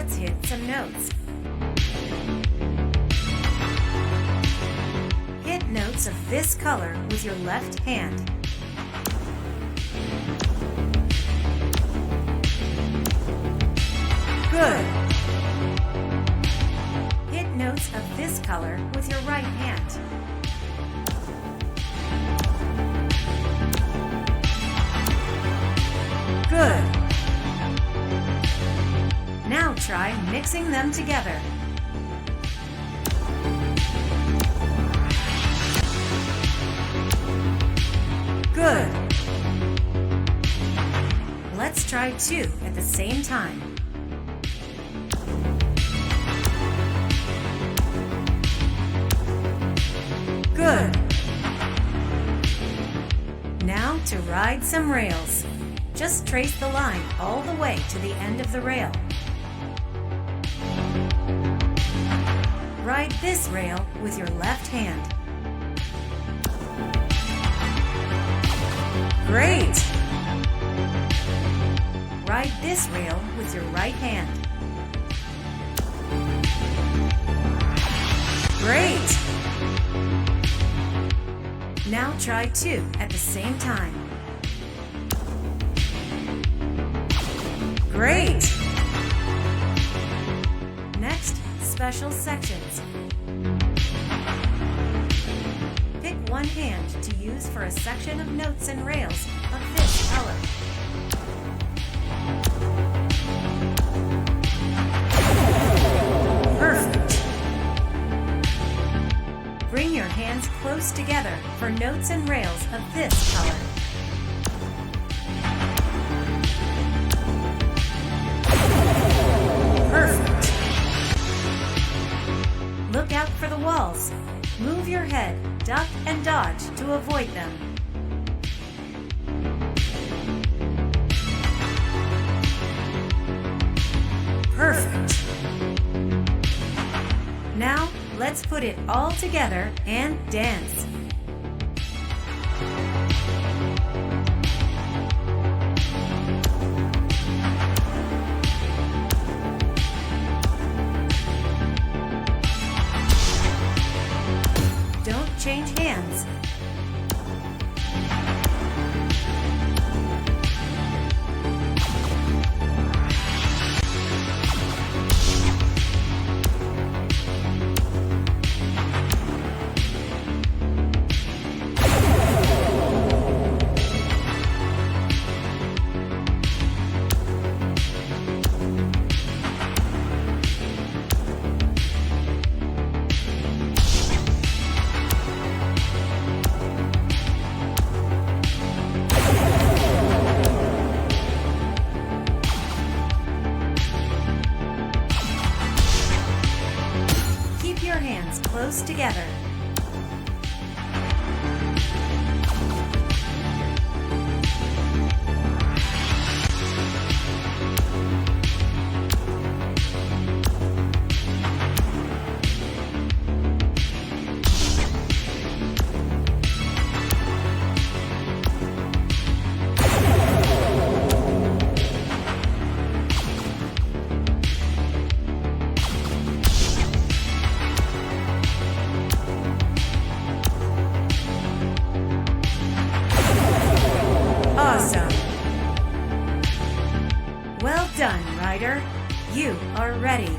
let's hit some notes. Hit notes of this color with your left hand. Good. Hit notes of this color with your right hand. Good. Now try mixing them together. Good. Let's try two at the same time. Good. Now to ride some rails. Just trace the line all the way to the end of the rail. Ride this rail with your left hand. Great! Ride this rail with your right hand. Great! Now try two at the same time. Great! Next, special sections. Pick one hand to use for a section of notes and rails of this color. Perfect! Bring your hands close together for notes and rails of this color. Perfect! Look out for the walls. Move your head, duck and dodge to avoid them. Perfect! Now, let's put it all together and dance. Don't change hands. Keep your hands close together. Awesome! Well done, Ryder. You are ready.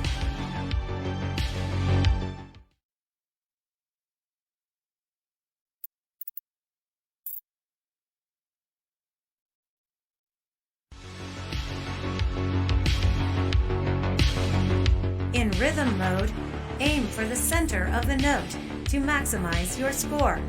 In rhythm mode, aim for the center of the note to maximize your score.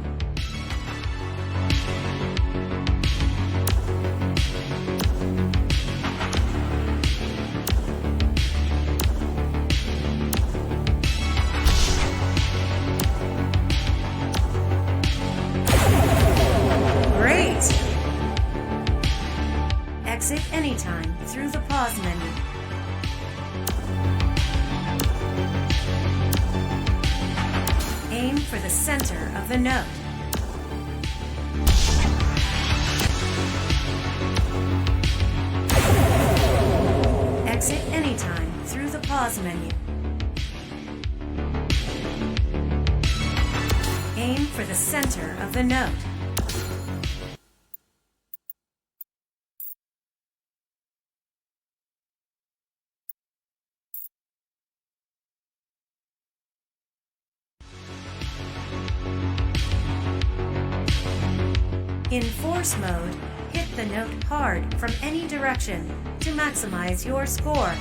Exit anytime through the pause menu. Aim for the center of the note. Exit anytime through the pause pause menu. Aim for the center of the note. In force mode, hit the note hard from any direction to maximize your score.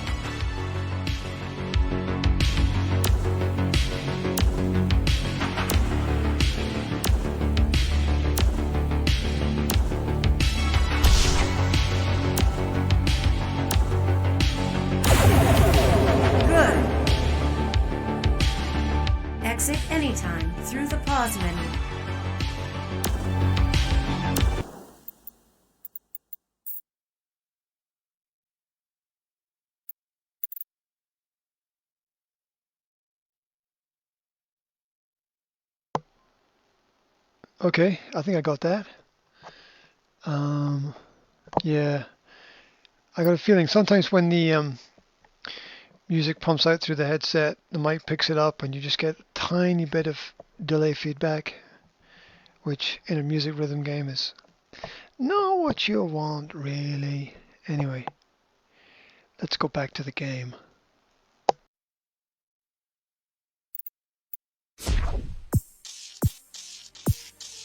Good. Exit anytime through the pause menu. Okay, I think I got that. Yeah, I got a feeling sometimes when the music pumps out through the headset, the mic picks it up and you just get a tiny bit of delay feedback, which in a music rhythm game is not what you want really. Anyway, let's go back to the game.